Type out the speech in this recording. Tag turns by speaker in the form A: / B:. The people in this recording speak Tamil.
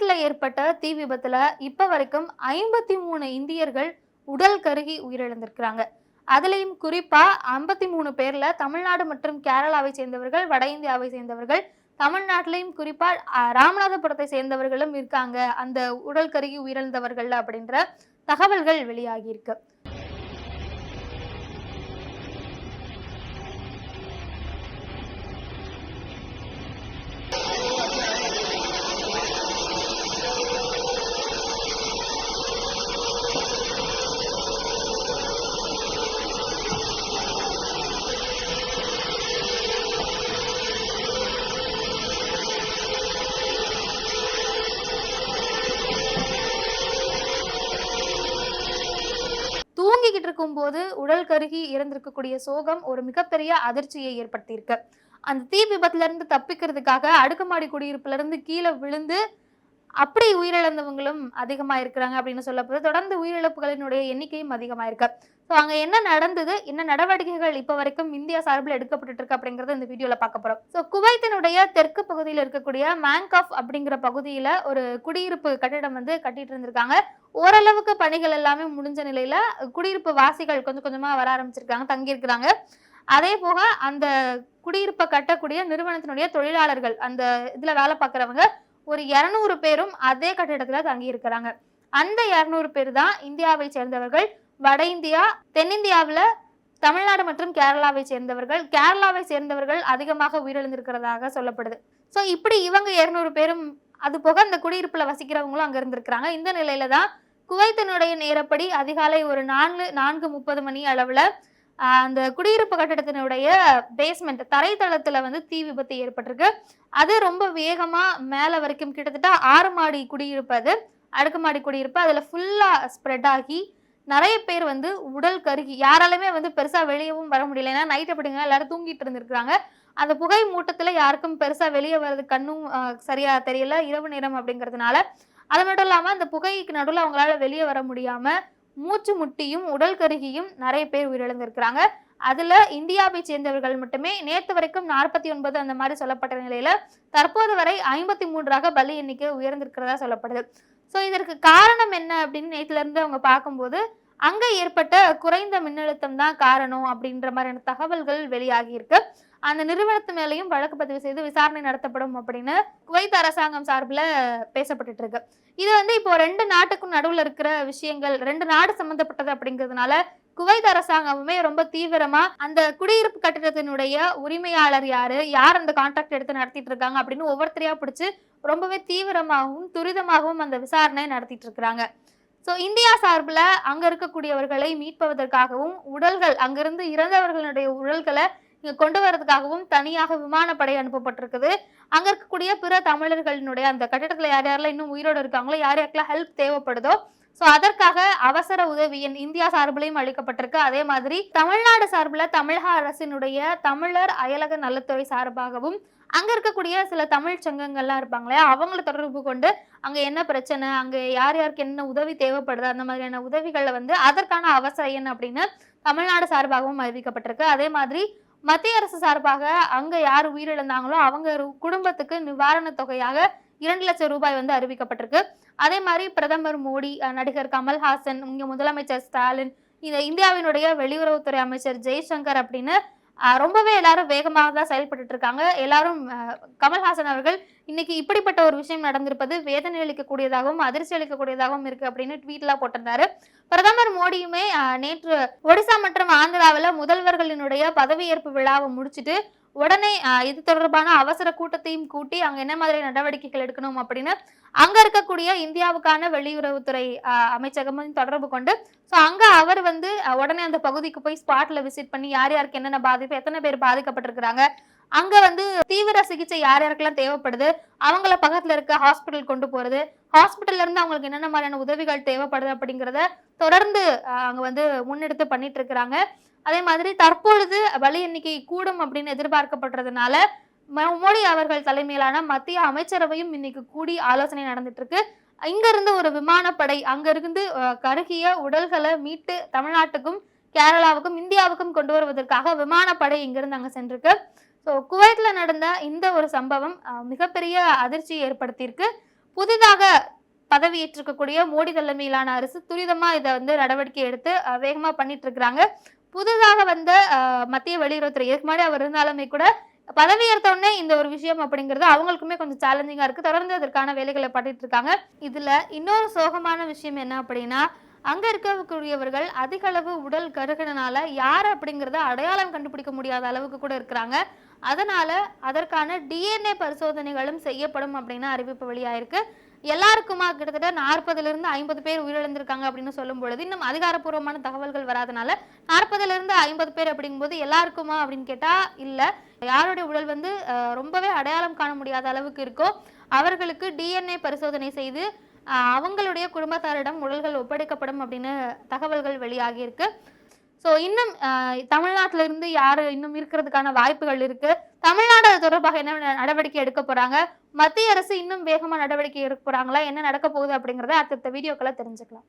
A: குவைத்ல ஏற்பட்ட தீ விபத்துல இப்ப வரைக்கும் 53 இந்தியர்கள் உடல் கருகி உயிரிழந்திருக்கிறாங்க. அதுலயும் குறிப்பா 53 பேர்ல தமிழ்நாடு மற்றும் கேரளாவை சேர்ந்தவர்கள், வட இந்தியாவை சேர்ந்தவர்கள், தமிழ்நாட்டிலையும் குறிப்பா ராமநாதபுரத்தை சேர்ந்தவர்களும் இருக்காங்க அந்த உடல் கருகி உயிரிழந்தவர்கள் அப்படின்ற தகவல்கள் வெளியாகி இருக்கு. தூங்கிக்கிட்டு இருக்கும்போது உடல் கருகி இறந்திருக்கக்கூடிய சோகம் ஒரு மிகப்பெரிய அதிர்ச்சியை ஏற்படுத்தியிருக்கு. அந்த தீ விபத்துல இருந்து தப்பிக்கிறதுக்காக அடுக்குமாடி குடியிருப்புல இருந்து கீழே விழுந்து அப்படி உயிரிழந்தவங்களும் அதிகமா இருக்கிறாங்க அப்படின்னு சொல்லப்படுது. தொடர்ந்து உயிரிழப்புகளினுடைய எண்ணிக்கையும் அதிகமா இருக்கு. ஸோ அங்க என்ன நடந்தது, என்ன நடவடிக்கைகள் இப்ப வரைக்கும் இந்தியா சார்பில் எடுக்கப்பட்டு இருக்கு அப்படிங்கறத இந்த வீடியோல பார்க்க போறோம். ஸோ குவைத்தினுடைய தெற்கு பகுதியில் இருக்கக்கூடிய மேங்காஃப் அப்படிங்கிற பகுதியில ஒரு குடியிருப்பு கட்டிடம் வந்து கட்டிட்டு இருந்திருக்காங்க. ஓரளவுக்கு பணிகள் எல்லாமே முடிஞ்ச நிலையில குடியிருப்பு வாசிகள் கொஞ்சம் கொஞ்சமா வர ஆரம்பிச்சிருக்காங்க, தங்கி இருக்கிறாங்க. அதே போக அந்த குடியிருப்பை கட்டக்கூடிய நிறுவனத்தினுடைய தொழிலாளர்கள், அந்த இதுல வேலை பார்க்கறவங்க ஒரு 200 பேரும் அதே கட்டிடத்துல தங்கி இருக்கிறாங்க. அந்த 200 பேர் தான் இந்தியாவை சேர்ந்தவர்கள். வட இந்தியா, தென்னிந்தியாவில தமிழ்நாடு மற்றும் கேரளாவை சேர்ந்தவர்கள். கேரளாவை சேர்ந்தவர்கள் அதிகமாக உயிரிழந்திருக்கிறதாக சொல்லப்படுது. ஸோ இப்படி இவங்க 200 பேரும், அது போக அந்த குடியிருப்புல வசிக்கிறவங்களும் அங்க இருந்திருக்கிறாங்க. இந்த நிலையில தான் குவைத்தினுடைய நேரப்படி அதிகாலை ஒரு 4:30 மணி அளவுல அந்த குடியிருப்பு கட்டிடத்தினுடைய பேஸ்மெண்ட் தரைத்தளத்துல வந்து தீ விபத்து ஏற்பட்டிருக்கு. அது ரொம்ப வேகமா மேல வரைக்கும், கிட்டத்தட்ட 6 மாடி குடியிருப்பு, அது அடுக்குமாடி குடியிருப்பு, அதுல ஃபுல்லா ஸ்ப்ரெட் ஆகி நிறைய பேர் வந்து உடல் கருகி, யாராலுமே வந்து பெருசா வெளியவும் வர முடியல. ஏன்னா நைட் அப்படிங்க எல்லாரும் தூங்கிட்டு இருந்திருக்காங்க. அந்த புகை மூட்டத்துல யாருக்கும் பெருசா வெளியே வர்றது கண்ணும் சரியா தெரியல, இரவு நேரம் அப்படிங்கிறதுனால. அது மட்டும் இல்லாம அந்த புகைக்கு நடுவில் அவங்களால வெளியே வர முடியாம மூச்சு முட்டியும் உடல் கருகியும் நிறைய பேர் உயிரிழந்திருக்கிறாங்க. அதுல இந்தியாவை சேர்ந்தவர்கள் மட்டுமே நேற்று வரைக்கும் 49 அந்த மாதிரி சொல்லப்பட்ட நிலையில தற்போது வரை 53ஆக பலி எண்ணிக்கை உயர்ந்திருக்கிறதா சொல்லப்படுது. ஸோ இதற்கு காரணம் என்ன அப்படின்னு நேற்றுல இருந்து அவங்க பார்க்கும்போது அங்க ஏற்பட்ட குறைந்த மின்னழுத்தம் தான் காரணம் அப்படின்ற மாதிரியான தகவல்கள் வெளியாகி இருக்கு. அந்த நிறுவனத்து மேலையும் வழக்கு பதிவு செய்து விசாரணை நடத்தப்படும் அப்படின்னு குவைத் அரசாங்கம் சார்பில் பேசப்பட்டு இருக்கு. இது வந்து இப்போ 2 நாட்டுக்கும் நடுவில் இருக்கிற விஷயங்கள், 2 நாடு சம்பந்தப்பட்டது அப்படிங்கிறதுனால குவைத் அரசாங்கமுமே ரொம்ப தீவிரமா அந்த குடியிருப்பு கட்டிடத்தினுடைய உரிமையாளர் யாரு, யார் அந்த கான்ட்ராக்ட் எடுத்து நடத்திட்டு இருக்காங்க அப்படின்னு ஒவ்வொருத்தரையா பிடிச்சு ரொம்பவே தீவிரமாகவும் துரிதமாகவும் அந்த விசாரணை நடத்திட்டு இருக்கிறாங்க. ஸோ இந்தியா சார்பில் அங்க இருக்கக்கூடியவர்களை மீட்பதற்காகவும் உடல்கள், அங்கிருந்து இறந்தவர்களுடைய உடல்களை இங்க கொண்டு வரதுக்காகவும் தனியாக விமானப்படை அனுப்பப்பட்டிருக்குது. அங்க இருக்கக்கூடிய பிற தமிழர்களினுடைய அந்த கட்டிடத்துல யார் யாரெல்லாம் இன்னும் உயிரோடு இருக்காங்களோ, யார் யாருக்கெல்லாம் ஹெல்ப் தேவைப்படுதோ, ஸோ அதற்காக அவசர உதவி இந்தியா சார்பிலையும் அளிக்கப்பட்டிருக்கு. அதே மாதிரி தமிழ்நாடு சார்பில் தமிழக அரசினுடைய தமிழர் அயலக நலத்துறை சார்பாகவும் அங்க இருக்கக்கூடிய சில தமிழ் சங்கங்கள்லாம் இருப்பாங்களே, அவங்களை தொடர்பு கொண்டு அங்க என்ன பிரச்சனை, அங்க யார் யாருக்கு என்ன உதவி தேவைப்படுது, அந்த மாதிரியான உதவிகளை வந்து அதற்கான அவசர எண் அப்படின்னு தமிழ்நாடு சார்பாகவும் அறிவிக்கப்பட்டிருக்கு. அதே மாதிரி மத்திய அரசு சார்பாக அங்க யார் உயிரிழந்தாங்களோ அவங்க குடும்பத்துக்கு நிவாரண தொகையாக 2 லட்சம் ரூபாய் வந்து அறிவிக்கப்பட்டிருக்கு. அதே மாதிரி பிரதமர் மோடி, நடிகர் கமல்ஹாசன், இங்க முதலமைச்சர் ஸ்டாலின், இந்த இந்தியாவினுடைய வெளியுறவுத்துறை அமைச்சர் ஜெய்சங்கர் அப்படின்னு ரொம்பவே எல்லாரும் வேகமாக தான் செயல்பட்டு இருக்காங்க. எல்லாரும் கமல்ஹாசன் அவர்கள் இன்னைக்கு இப்படிப்பட்ட ஒரு விஷயம் நடந்திருப்பது வேதனை அளிக்கக்கூடியதாகவும் அதிர்ச்சி அளிக்கக்கூடியதாகவும் இருக்கு அப்படின்னு ட்வீட்லாம் போட்டிருந்தாரு. பிரதமர் மோடியுமே நேற்று ஒடிசா மற்றும் ஆந்திராவில் முதல்வர்களினுடைய பதவியேற்பு விழாவை முடிச்சுட்டு உடனே இது தொடர்பான அவசர கூட்டத்தையும் கூட்டி அங்க என்ன மாதிரி நடவடிக்கைகள் எடுக்கணும் அப்படின்னு அங்க இருக்கக்கூடிய இந்தியாவுக்கான வெளியுறவுத்துறை அமைச்சகமும் தொடர்பு கொண்டு, ஸோ அங்க அவர் வந்து உடனே அந்த பகுதிக்கு போய் ஸ்பாட்ல விசிட் பண்ணி யார் யாருக்கு என்னென்ன பாதிப்பு, எத்தனை பேர் பாதிக்கப்பட்டிருக்கிறாங்க, அங்க வந்து தீவிர சிகிச்சை யார் யாருக்கெல்லாம் தேவைப்படுது, அவங்கள பக்கத்துல இருக்க ஹாஸ்பிட்டல் கொண்டு போறது, ஹாஸ்பிட்டல்ல இருந்து அவங்களுக்கு என்னென்ன மாதிரியான உதவிகள் தேவைப்படுது அப்படிங்கிறத தொடர்ந்து அங்க வந்து முன்னெடுத்து பண்ணிட்டு இருக்கிறாங்க. அதே மாதிரி தற்பொழுது பலி எண்ணிக்கை கூடும் அப்படின்னு எதிர்பார்க்கப்படுறதுனால மோடி அவர்கள் தலைமையிலான மத்திய அமைச்சரவையும் இன்னைக்கு கூடி ஆலோசனை நடந்துட்டு இருக்கு. இங்க இருந்து ஒரு விமானப்படை அங்க இருந்து கருகிய உடல்களை மீட்டு தமிழ்நாட்டுக்கும் கேரளாவுக்கும் இந்தியாவுக்கும் கொண்டு வருவதற்காக விமானப்படை இங்கிருந்து அங்க சென்றிருக்கு. ஸோ குவைத்ல நடந்த இந்த ஒரு சம்பவம் மிகப்பெரிய அதிர்ச்சியை ஏற்படுத்தியிருக்கு. புதிதாக பதவியேற்றிருக்கக்கூடிய மோடி தலைமையிலான அரசு துரிதமா இதை வந்து நடவடிக்கை எடுத்து வேகமா பண்ணிட்டு இருக்கிறாங்க. புதிதாக வந்த மத்திய வெளியுறவுத்துறை இதுக்கு முன்னாடி அவர் இருந்தாலுமே கூட பதவியேற்ற உடனே இந்த ஒரு விஷயம் அப்படிங்கிறது அவங்களுக்குமே கொஞ்சம் சேலஞ்சிங்கா இருக்கு. தொடர்ந்து அதற்கான வேலைகளை பண்ணிட்டு இருக்காங்க. இதுல இன்னொரு சோகமான விஷயம் என்ன அப்படின்னா, அங்க இருக்கக்கூடியவர்கள் அதிக அளவு உடல் கருகினால யார் அப்படிங்கறத அடையாளம் கண்டுபிடிக்க முடியாத அளவுக்கு கூட இருக்கிறாங்க. அதனால அதற்கான டிஎன்ஏ பரிசோதனைகளும் செய்யப்படும் அப்படின்னு அறிவிப்பு வெளியாயிருக்கு. எல்லாருக்குமா கிட்டத்தட்ட 40லிருந்து 50 பேர் உயிரிழந்திருக்காங்க அப்படின்னு சொல்லும் பொழுது இன்னும் அதிகாரப்பூர்வமான தகவல்கள் வராதனால 40லிருந்து 50 பேர் அப்படிங்கும்போது எல்லாருக்குமா அப்படின்னு கேட்டா இல்ல. யாருடைய உடல் வந்து ரொம்பவே அடையாளம் காண முடியாத அளவுக்கு இருக்கோ அவர்களுக்கு டிஎன்ஏ பரிசோதனை செய்து அவங்களுடைய குடும்பத்தாரிடம் உடல்கள் ஒப்படைக்கப்படும் அப்படின்னு தகவல்கள் வெளியாகி இருக்கு. ஸோ இன்னும் தமிழ்நாட்டில இருந்து யாரு இன்னும் இருக்கிறதுக்கான வாய்ப்புகள் இருக்கு. தமிழ்நாடு அது தொடர்பாக என்ன நடவடிக்கை எடுக்க போறாங்க, மத்திய அரசு இன்னும் வேகமா நடவடிக்கை எடுக்க போறாங்களா, என்ன நடக்க போகுது அப்படிங்கறத அடுத்த வீடியோக்களை தெரிஞ்சுக்கலாம்.